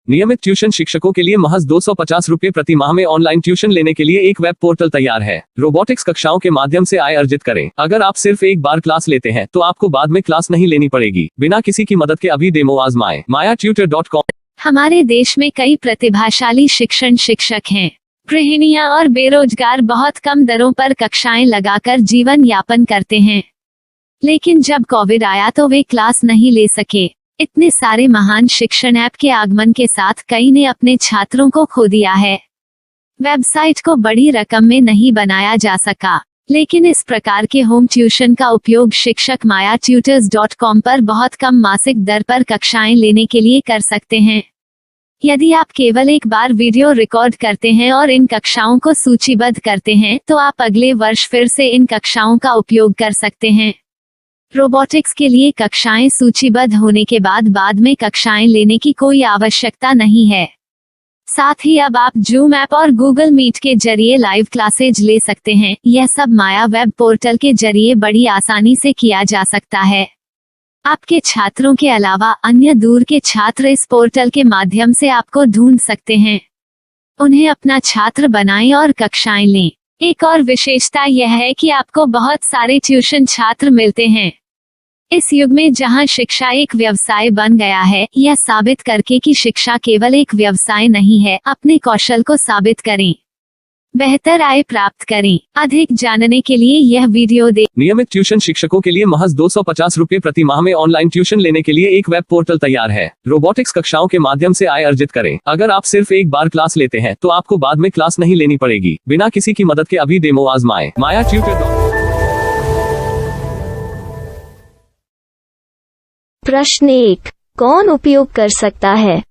नियमित ट्यूशन शिक्षकों के लिए महज 250 रुपए प्रति माह में ऑनलाइन ट्यूशन लेने के लिए एक वेब पोर्टल तैयार है। रोबोटिक्स कक्षाओं के माध्यम से आय अर्जित करें। अगर आप सिर्फ एक बार क्लास लेते हैं तो आपको बाद में क्लास नहीं लेनी पड़ेगी। बिना किसी की मदद के अभी डेमो आजमाएं। mayatutor.com। हमारे देश में कई प्रतिभाशाली शिक्षक हैं। गृहिणियां और बेरोजगार बहुत कम दरों पर कक्षाएं लगाकर जीवन यापन करते हैं, लेकिन जब कोविड आया तो वे क्लास नहीं ले सके। इतने सारे महान शिक्षण ऐप के आगमन के साथ कई ने अपने छात्रों को खो दिया है। वेबसाइट को बड़ी रकम में नहीं बनाया जा सका, लेकिन इस प्रकार के होम ट्यूशन का उपयोग शिक्षक mayatutors.com पर बहुत कम मासिक दर पर कक्षाएं लेने के लिए कर सकते हैं। यदि आप केवल एक बार वीडियो रिकॉर्ड करते हैं और इन कक्षाओं को सूचीबद्ध करते हैं तो आप अगले वर्ष फिर से इन कक्षाओं का उपयोग कर सकते हैं। रोबोटिक्स के लिए कक्षाएं सूचीबद्ध होने के बाद में कक्षाएं लेने की कोई आवश्यकता नहीं है। साथ ही अब आप जूम ऐप और गूगल मीट के जरिए लाइव क्लासेज ले सकते हैं। यह सब माया वेब पोर्टल के जरिए बड़ी आसानी से किया जा सकता है। आपके छात्रों के अलावा अन्य दूर के छात्र इस पोर्टल के माध्यम से आपको ढूंढ सकते हैं। उन्हें अपना छात्र बनाएं और कक्षाएं लें। एक और विशेषता यह है कि आपको बहुत सारे ट्यूशन छात्र मिलते हैं। इस युग में जहां शिक्षा एक व्यवसाय बन गया है, यह साबित करके कि शिक्षा केवल एक व्यवसाय नहीं है, अपने कौशल को साबित करें, बेहतर आय प्राप्त करें। अधिक जानने के लिए यह वीडियो देखें। नियमित ट्यूशन शिक्षकों के लिए महज 250 रुपए प्रति माह में ऑनलाइन ट्यूशन लेने के लिए एक वेब पोर्टल तैयार है। रोबोटिक्स कक्षाओं के माध्यम से आय अर्जित करें। अगर आप सिर्फ एक बार क्लास लेते हैं तो आपको बाद में क्लास नहीं लेनी पड़ेगी। बिना किसी की मदद के अभी डेमो आजमाएं। mayatutor.com। प्रश्न 1, कौन उपयोग कर सकता है?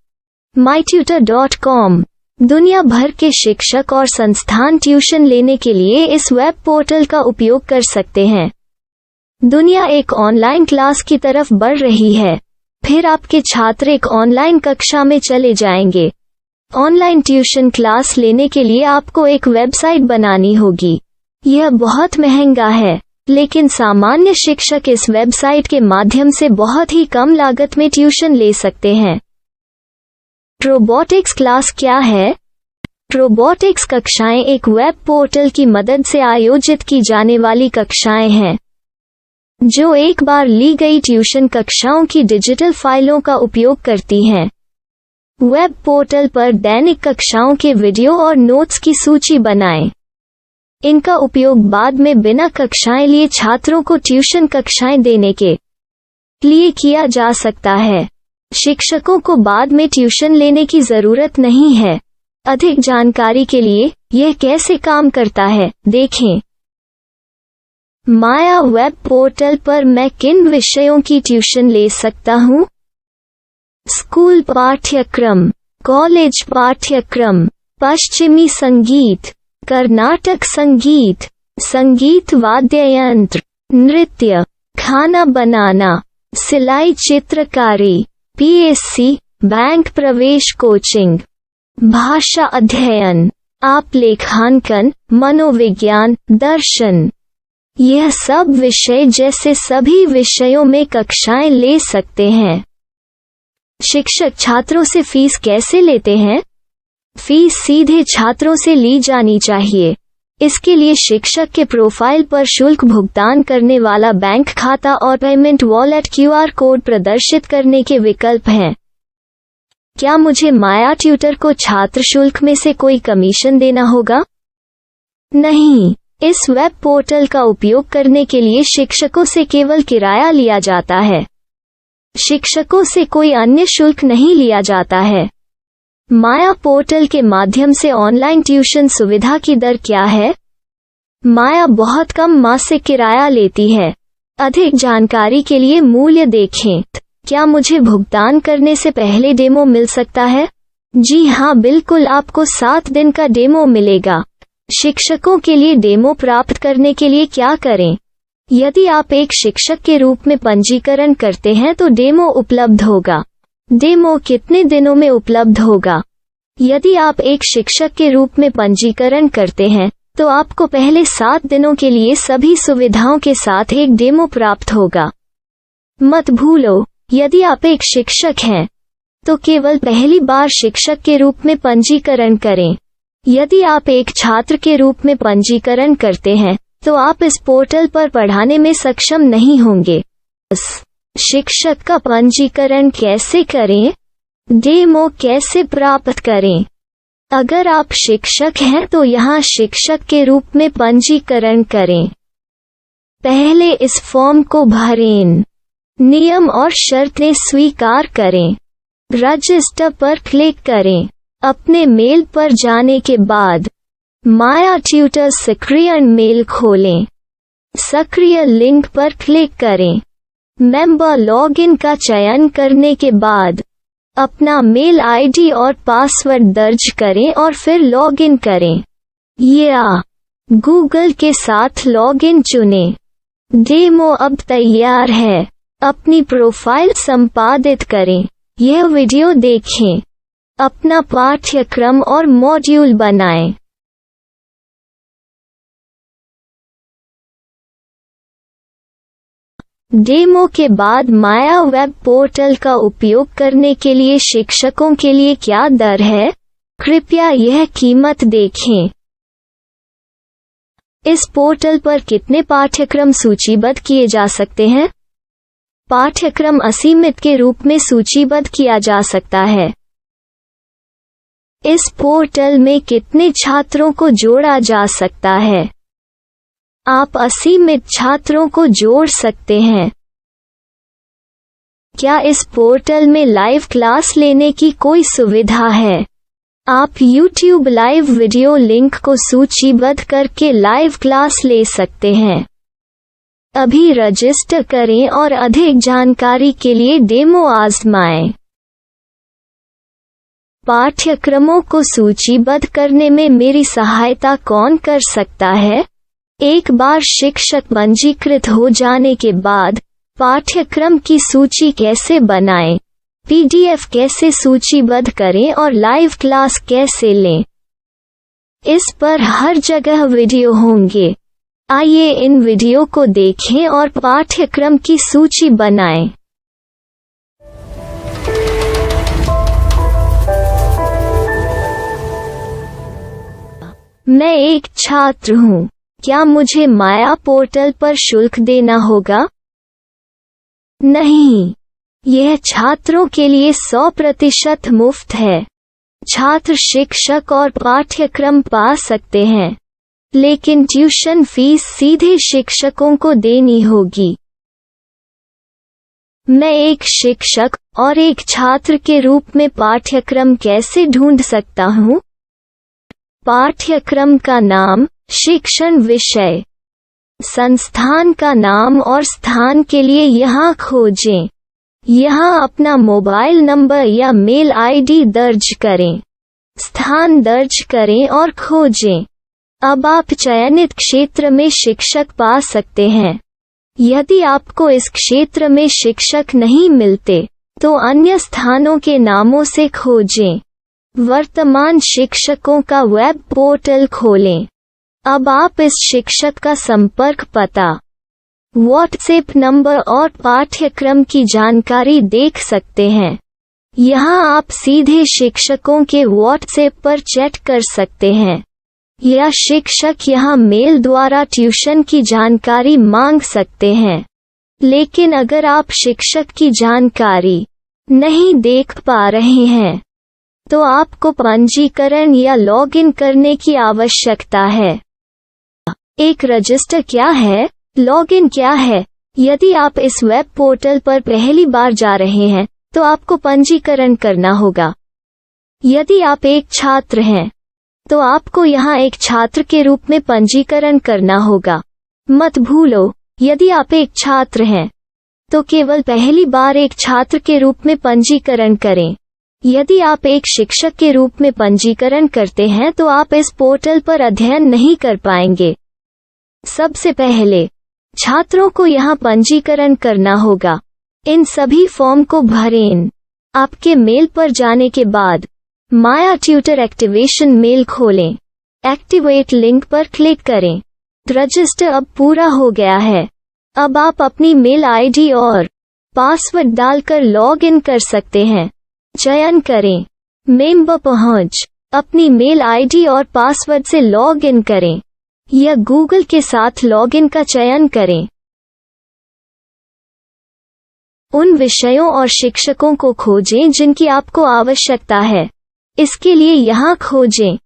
mytutor.com दुनिया भर के शिक्षक और संस्थान ट्यूशन लेने के लिए इस वेब पोर्टल का उपयोग कर सकते हैं। दुनिया एक ऑनलाइन क्लास की तरफ बढ़ रही है। फिर आपके छात्र एक ऑनलाइन कक्षा में चले जाएंगे। ऑनलाइन ट्यूशन क्लास लेने के लिए आपको एक वेबसाइट बनानी होगी। यह बहुत महंगा है, लेकिन सामान्य शिक्षक इस वेबसाइट के माध्यम से बहुत ही कम लागत में ट्यूशन ले सकते हैं। रोबोटिक्स क्लास क्या है? रोबोटिक्स कक्षाएं एक वेब पोर्टल की मदद से आयोजित की जाने वाली कक्षाएं हैं, जो एक बार ली गई ट्यूशन कक्षाओं की डिजिटल फाइलों का उपयोग करती हैं। वेब पोर्टल पर दैनिक कक्षाओं के वीडियो और नोट्स की सूची बनाएं। इनका उपयोग बाद में बिना कक्षाएं लिए छात्रों को ट्यूशन कक्षाएं देने के लिए किया जा सकता है। शिक्षकों को बाद में ट्यूशन लेने की जरूरत नहीं है। अधिक जानकारी के लिए यह कैसे काम करता है, देखें। माया वेब पोर्टल पर मैं किन विषयों की ट्यूशन ले सकता हूँ? स्कूल पाठ्यक्रम, कॉलेज पाठ्यक्रम, पश्चिमी संगीत, कर्नाटक संगीत, संगीत वाद्य यंत्र, नृत्य, खाना बनाना, सिलाई चित्रकारी, पीएससी, बैंक प्रवेश कोचिंग, भाषा अध्ययन, आप लेखांकन, मनोविज्ञान, दर्शन। यह सब विषय जैसे सभी विषयों में कक्षाएं ले सकते हैं। शिक्षक छात्रों से फीस कैसे लेते हैं? फीस सीधे छात्रों से ली जानी चाहिए। इसके लिए शिक्षक के प्रोफाइल पर शुल्क भुगतान करने वाला बैंक खाता और पेमेंट वॉलेट क्यूआर कोड प्रदर्शित करने के विकल्प हैं। क्या मुझे माया ट्यूटर को छात्र शुल्क में से कोई कमीशन देना होगा? नहीं, इस वेब पोर्टल का उपयोग करने के लिए शिक्षकों से केवल किराया लिया जाता है। शिक्षकों से कोई अन्य शुल्क नहीं लिया जाता है। माया पोर्टल के माध्यम से ऑनलाइन ट्यूशन सुविधा की दर क्या है? माया बहुत कम मासिक किराया लेती है। अधिक जानकारी के लिए मूल्य देखें। क्या मुझे भुगतान करने से पहले डेमो मिल सकता है? जी हाँ, बिल्कुल, आपको 7 दिन का डेमो मिलेगा। शिक्षकों के लिए डेमो प्राप्त करने के लिए क्या करें? यदि आप एक शिक्षक के रूप में पंजीकरण करते हैं तो डेमो उपलब्ध होगा। डेमो कितने दिनों में उपलब्ध होगा? यदि आप एक शिक्षक के रूप में पंजीकरण करते हैं तो आपको पहले 7 दिनों के लिए सभी सुविधाओं के साथ एक डेमो प्राप्त होगा। मत भूलो, यदि आप एक शिक्षक हैं तो केवल पहली बार शिक्षक के रूप में पंजीकरण करें। यदि आप एक छात्र के रूप में पंजीकरण करते हैं तो आप इस पोर्टल पर पढ़ाने में सक्षम नहीं होंगे। शिक्षक का पंजीकरण कैसे करें? डेमो कैसे प्राप्त करें? अगर आप शिक्षक हैं तो यहाँ शिक्षक के रूप में पंजीकरण करें। पहले इस फॉर्म को भरें। नियम और शर्तें स्वीकार करें। रजिस्टर पर क्लिक करें। अपने मेल पर जाने के बाद माया ट्यूटर सक्रिय मेल खोलें। सक्रिय लिंक पर क्लिक करें। मेंबर लॉगिन का चयन करने के बाद अपना मेल आईडी और पासवर्ड दर्ज करें और फिर लॉगिन करें या गूगल के साथ लॉगिन चुनें। डेमो अब तैयार है। अपनी प्रोफाइल संपादित करें। यह वीडियो देखें। अपना पाठ्यक्रम और मॉड्यूल बनाएं। डेमो के बाद माया वेब पोर्टल का उपयोग करने के लिए शिक्षकों के लिए क्या दर है? कृपया यह कीमत देखें। इस पोर्टल पर कितने पाठ्यक्रम सूचीबद्ध किए जा सकते हैं? पाठ्यक्रम असीमित के रूप में सूचीबद्ध किया जा सकता है। इस पोर्टल में कितने छात्रों को जोड़ा जा सकता है? आप असीमित छात्रों को जोड़ सकते हैं। क्या इस पोर्टल में लाइव क्लास लेने की कोई सुविधा है? आप YouTube लाइव वीडियो लिंक को सूचीबद्ध करके लाइव क्लास ले सकते हैं। अभी रजिस्टर करें और अधिक जानकारी के लिए डेमो आजमाएं। पाठ्यक्रमों को सूचीबद्ध करने में मेरी सहायता कौन कर सकता है? एक बार शिक्षक पंजीकृत हो जाने के बाद पाठ्यक्रम की सूची कैसे बनाएं, PDF कैसे सूचीबद्ध करें और लाइव क्लास कैसे लें, इस पर हर जगह वीडियो होंगे। आइए इन वीडियो को देखें और पाठ्यक्रम की सूची बनाएं। मैं एक छात्र हूँ। क्या मुझे माया पोर्टल पर शुल्क देना होगा? नहीं, यह छात्रों के लिए 100% मुफ्त है। छात्र शिक्षक और पाठ्यक्रम पा सकते हैं, लेकिन ट्यूशन फीस सीधे शिक्षकों को देनी होगी। मैं एक शिक्षक और एक छात्र के रूप में पाठ्यक्रम कैसे ढूंढ सकता हूँ? पाठ्यक्रम का नाम, शिक्षण विषय, संस्थान का नाम और स्थान के लिए यहाँ खोजें। यहाँ अपना मोबाइल नंबर या मेल आईडी दर्ज करें। स्थान दर्ज करें और खोजें। अब आप चयनित क्षेत्र में शिक्षक पा सकते हैं। यदि आपको इस क्षेत्र में शिक्षक नहीं मिलते, तो अन्य स्थानों के नामों से खोजें। वर्तमान शिक्षकों का वेब पोर्टल खोलें। अब आप इस शिक्षक का संपर्क पता, व्हाट्सएप नंबर और पाठ्यक्रम की जानकारी देख सकते हैं। यहाँ आप सीधे शिक्षकों के व्हाट्सएप पर चैट कर सकते हैं या शिक्षक यहाँ मेल द्वारा ट्यूशन की जानकारी मांग सकते हैं। लेकिन अगर आप शिक्षक की जानकारी नहीं देख पा रहे हैं, तो आपको पंजीकरण या लॉगिन करने की आवश्यकता है। एक रजिस्टर क्या है? लॉगिन क्या है? यदि आप इस वेब पोर्टल पर पहली बार जा रहे हैं, तो आपको पंजीकरण करना होगा। यदि आप एक छात्र हैं, तो आपको यहाँ एक छात्र के रूप में पंजीकरण करना होगा। मत भूलो, यदि आप एक छात्र हैं, तो केवल पहली बार एक छात्र के रूप में पंजीकरण करें। यदि आप एक शिक्षक के रूप में पंजीकरण करते हैं तो आप इस पोर्टल पर अध्ययन नहीं कर पाएंगे। सबसे पहले छात्रों को यहाँ पंजीकरण करना होगा। इन सभी फॉर्म को भरें। आपके मेल पर जाने के बाद माया ट्यूटर एक्टिवेशन मेल खोलें। एक्टिवेट लिंक पर क्लिक करें। रजिस्टर अब पूरा हो गया है। अब आप अपनी मेल आईडी और पासवर्ड डालकर लॉग इन कर सकते हैं। चयन करें। मेंबर पहुंच। अपनी मेल आईडी और पासवर्ड से लॉग इन करें या गूगल के साथ लॉगिन का चयन करें। उन विषयों और शिक्षकों को खोजें जिनकी आपको आवश्यकता है। इसके लिए यहाँ खोजें।